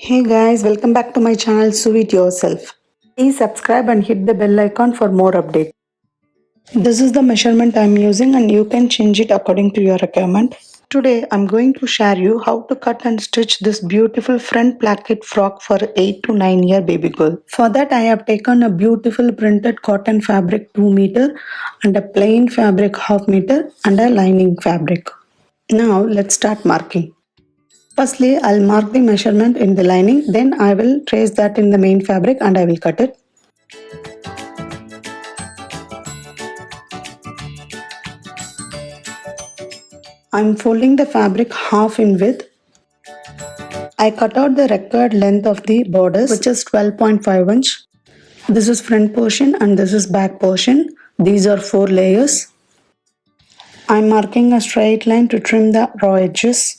Hey guys, welcome back to my channel Sew It Yourself. Please subscribe and hit the bell icon for more updates. This is the measurement I am using and you can change it according to your requirement. Today I am going to share you how to cut and stitch this beautiful front placket frock for 8 to 9 year baby girl. For that I have taken a beautiful printed cotton fabric 2 meter and a plain fabric half meter and a lining fabric. Now let's start marking. Firstly, I'll mark the measurement in the lining, then I will trace that in the main fabric and I will cut it. I'm folding the fabric half in width. I cut out the required length of the bodice, which is 12.5 inch. This is front portion and this is back portion. These are 4 layers. I'm marking a straight line to trim the raw edges.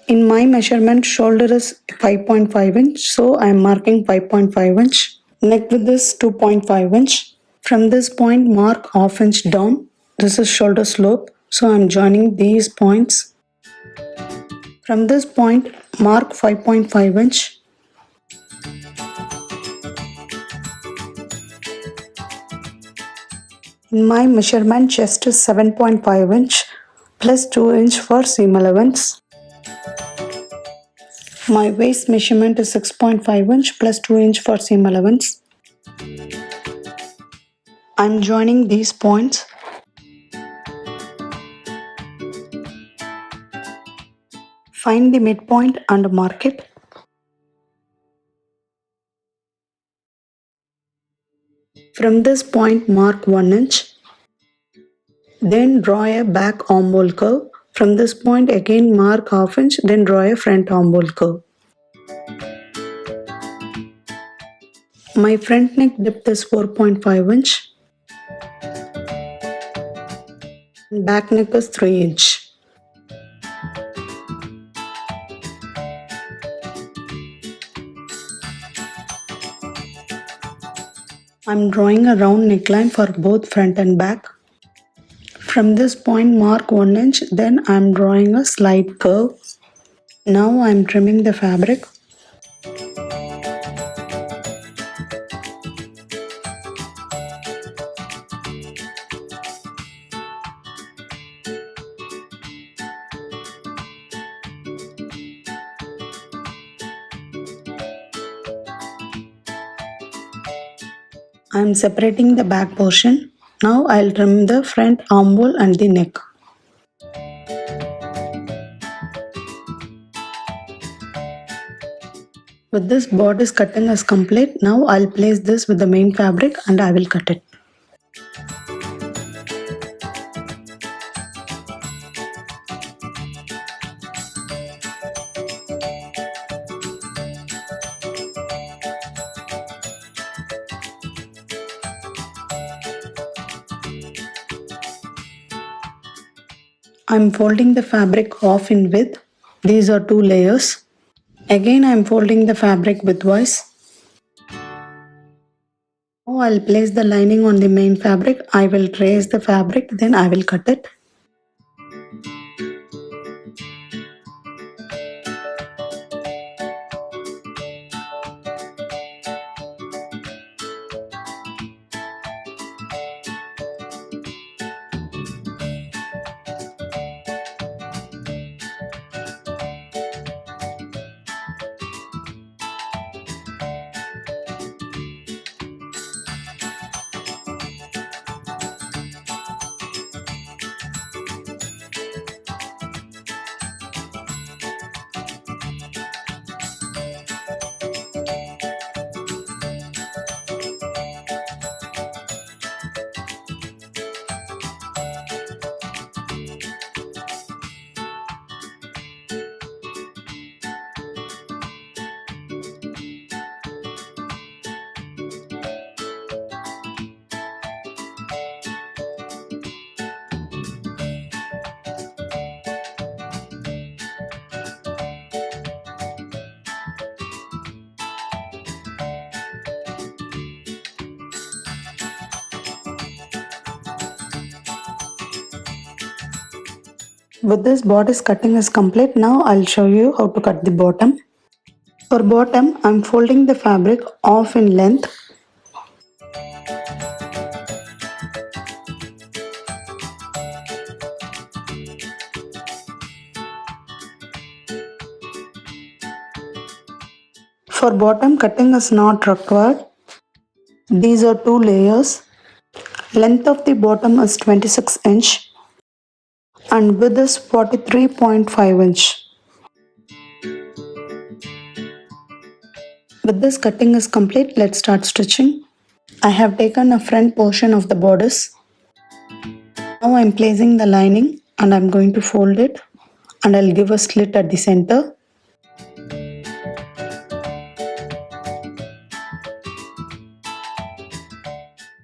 In my measurement, shoulder is 5.5 inch, so I am marking 5.5 inch. Neck width is 2.5 inch. From this point, mark half inch down. This is shoulder slope, so I am joining these points. From this point, mark 5.5 inch. In my measurement, chest is 7.5 inch plus 2 inch for seam allowance. My waist measurement is 6.5 inch plus 2 inch for seam allowance. I am joining these points. Find the midpoint and mark it. From this point, mark 1 inch. Then draw a back armhole curve. From this point again mark half inch, then draw a front armhole curve. My front neck depth is 4.5 inch. Back neck is 3 inch. I am drawing a round neckline for both front and back. From this point mark 1 inch, then I am drawing a slight curve. Now I am trimming the fabric. I am separating the back portion. Now I will trim the front armhole and the neck. With this bodice cutting is complete, now I will place this with the main fabric and I will cut it. I am folding the fabric half in width. These are 2 layers. Again I am folding the fabric widthwise. Now I will place the lining on the main fabric. I will trace the fabric, then I will cut it. With this bodice cutting is complete, now I'll show you how to cut the bottom. For bottom, I'm folding the fabric off in length. For bottom, cutting is not required. These are 2 layers. Length of the bottom is 26 inch and width is 43.5 inch. With this cutting is complete, let's start stitching. I have taken a front portion of the bodice. Now I am placing the lining and I am going to fold it and I'll give a slit at the center.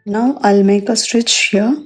Now I'll make a stitch here.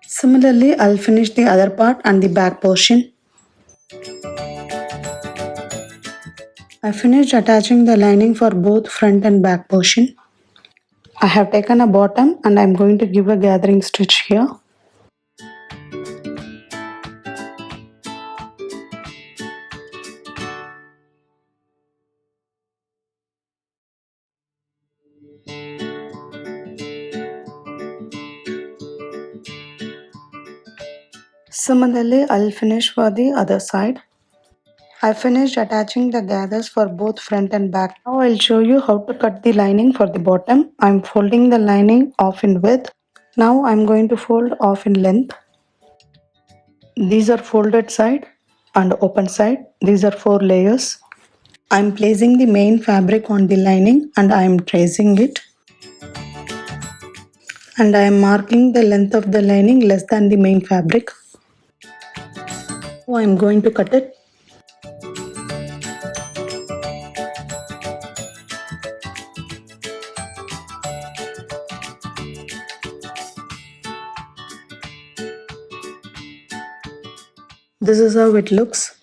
Similarly, I'll finish the other part and the back portion. I finished attaching the lining for both front and back portion. I have taken a bottom and I'm going to give a gathering stitch here. Similarly, I'll finish for the other side. I finished attaching the gathers for both front and back. Now I'll show you how to cut the lining for the bottom. I'm folding the lining off in width. Now I'm going to fold off in length. These are folded side and open side. These are 4 layers. I'm placing the main fabric on the lining and I'm tracing it. And I am marking the length of the lining less than the main fabric. Now I'm going to cut it. This is how it looks.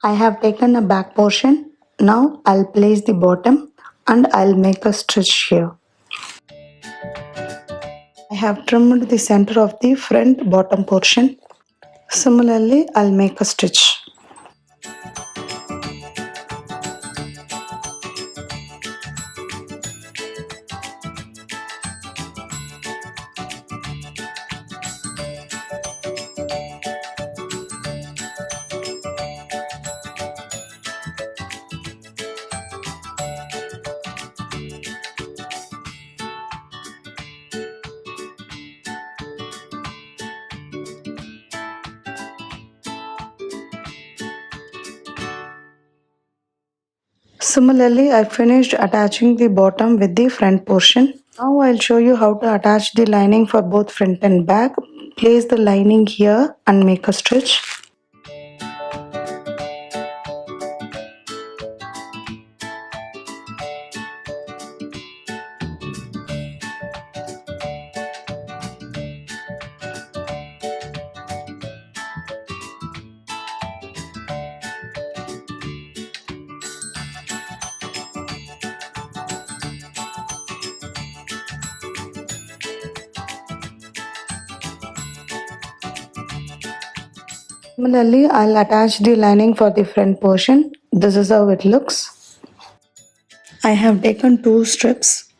I have taken a back portion. Now I'll place the bottom and I'll make a stitch here. I have trimmed the center of the front bottom portion. Similarly, I'll make a stitch. Similarly, I finished attaching the bottom with the front portion. Now I'll show you how to attach the lining for both front and back. Place the lining here and make a stitch. Similarly, I'll attach the lining for the front portion. This is how it looks. I have taken 2 strips.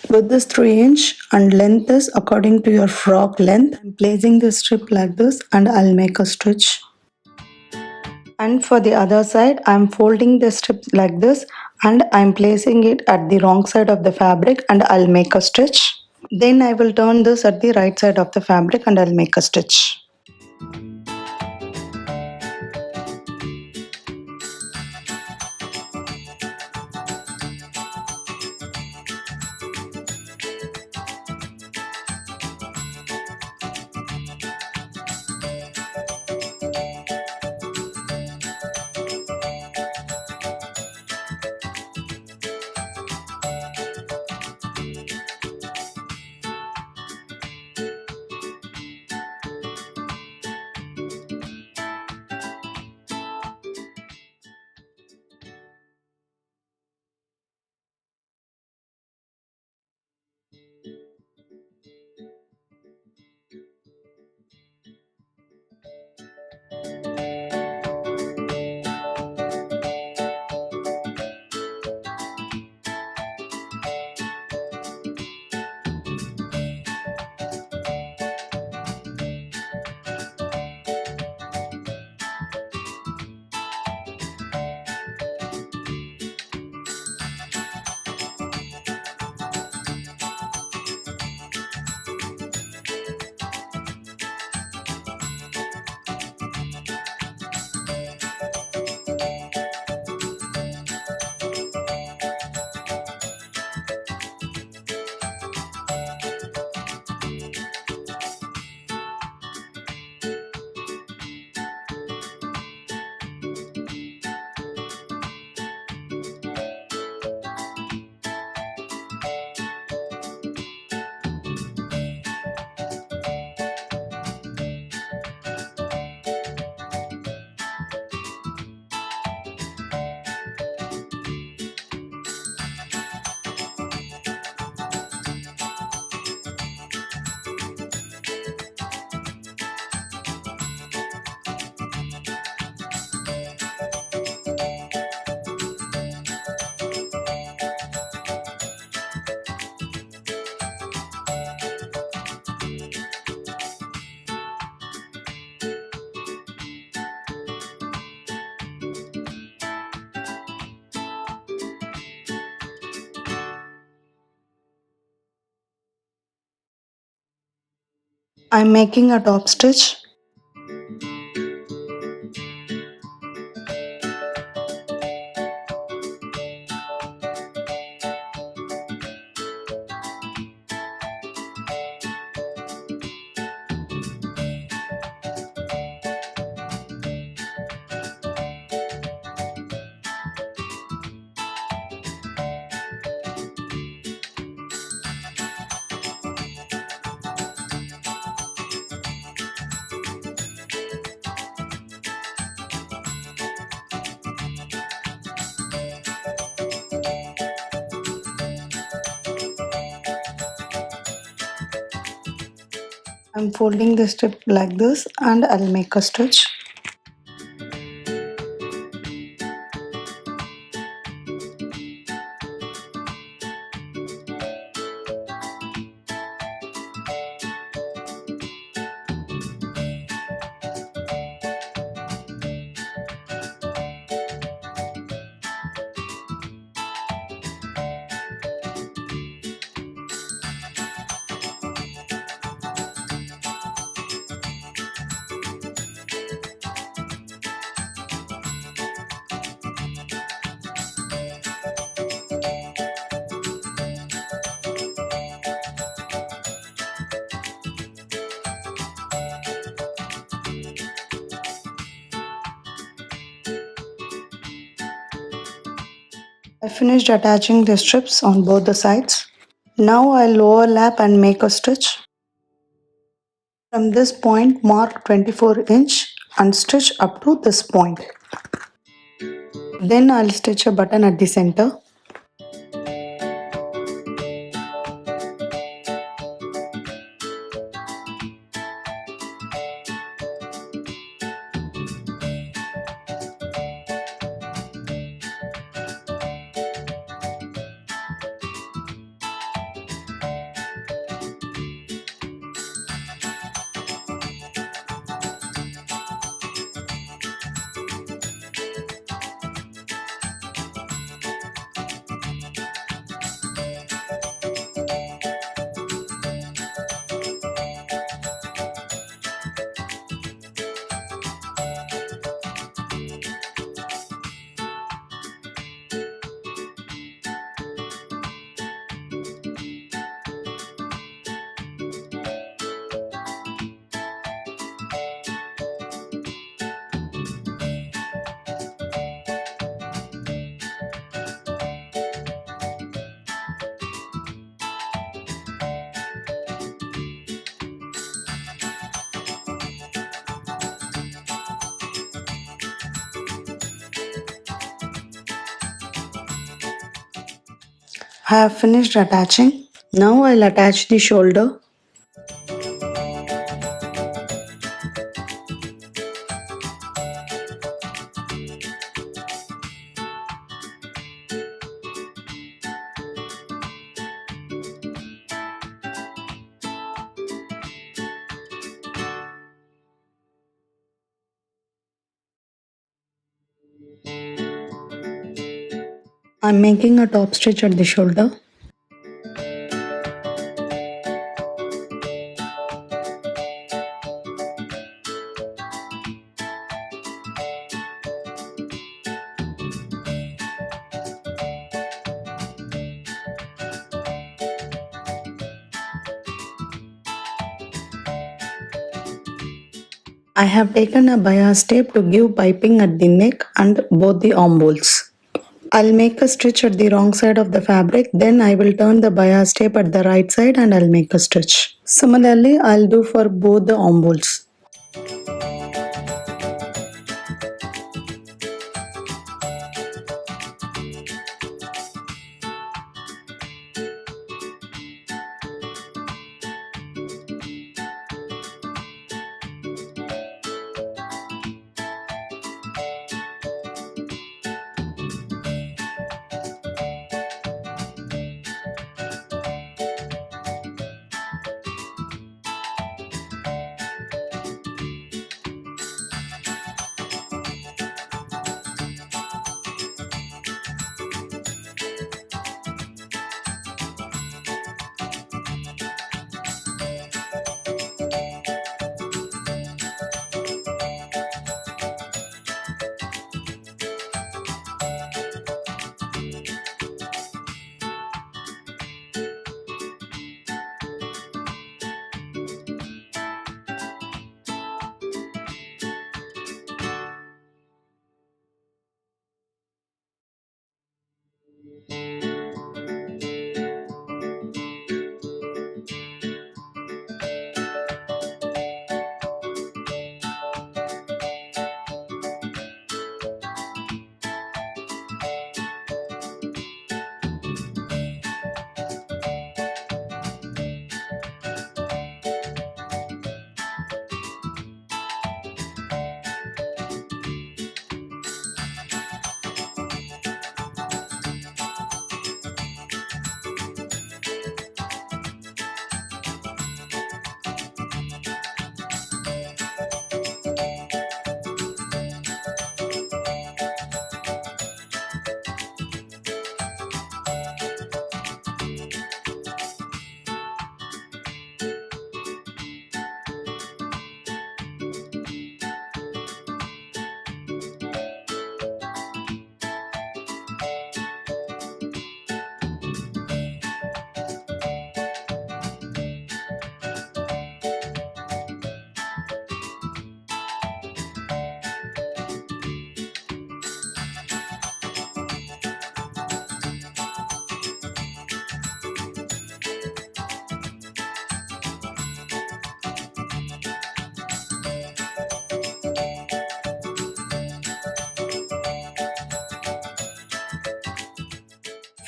Width is 3 inch and length is according to your frock length. I'm placing the strip like this and I'll make a stitch. And for the other side, I'm folding the strip like this and I'm placing it at the wrong side of the fabric and I'll make a stitch. Then I will turn this at the right side of the fabric and I'll make a stitch. I'm making a top stitch. I'm folding the strip like this and I'll make a stitch. I finished attaching the strips on both the sides. Now I'll overlap and make a stitch. From this point, mark 24-inch and stitch up to this point. Then I'll stitch a button at the center. I have finished attaching. Now I'll attach the shoulder. I'm making a top stitch at the shoulder. I have taken a bias tape to give piping at the neck and both the armholes. I'll make a stitch at the wrong side of the fabric, then I will turn the bias tape at the right side and I'll make a stitch. Similarly, I'll do for both the armholes.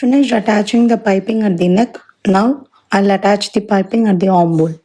Finished attaching the piping at the neck. Now I'll attach the piping at the armhole.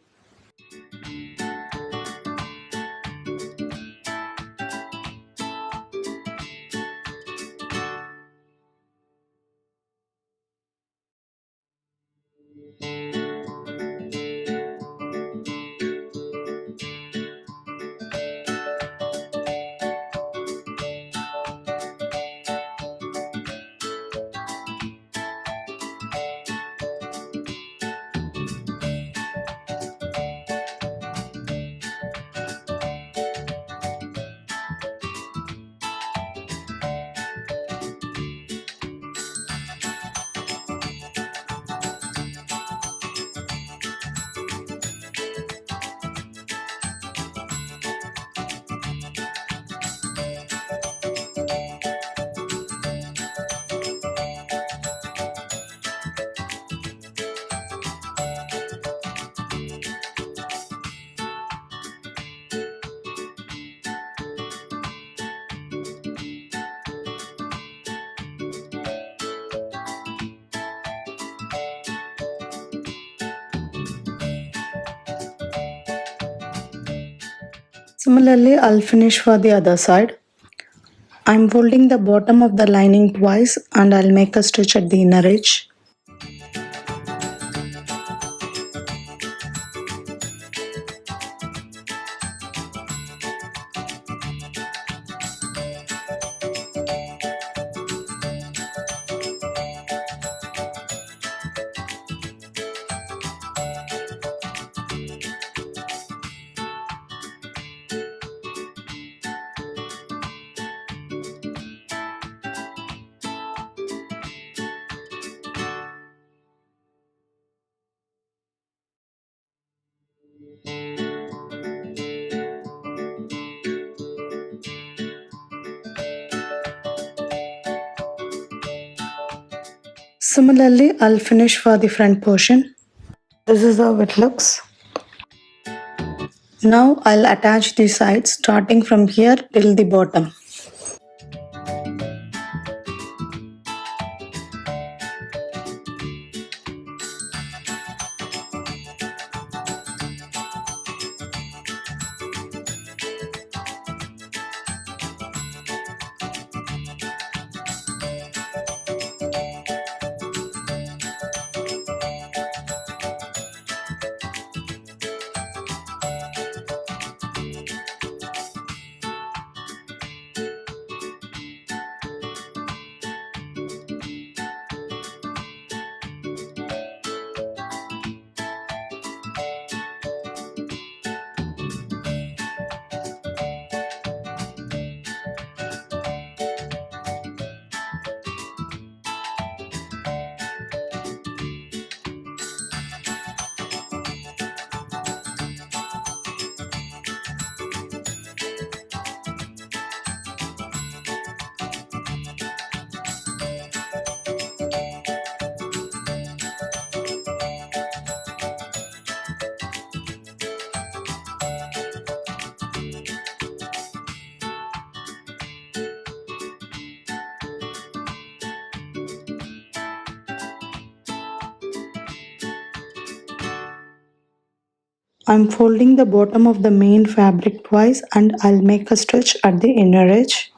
Similarly, I'll finish for the other side. I'm folding the bottom of the lining twice and I'll make a stitch at the inner edge. Similarly, I'll finish for the front portion. This is how it looks. Now I'll attach the sides starting from here till the bottom. I'm folding the bottom of the main fabric twice and I'll make a stitch at the inner edge.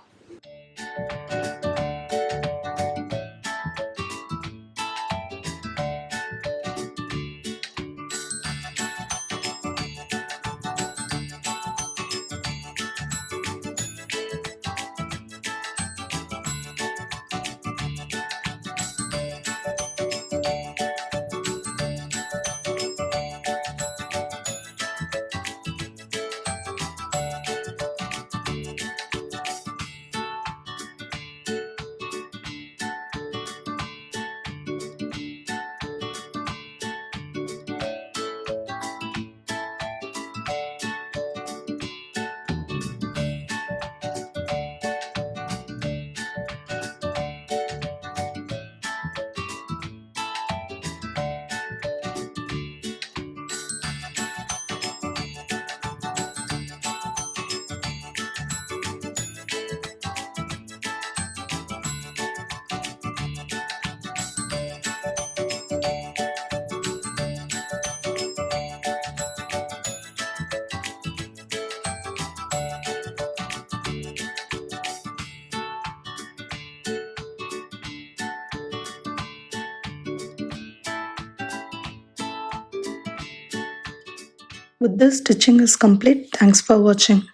With this, stitching is complete. Thanks for watching.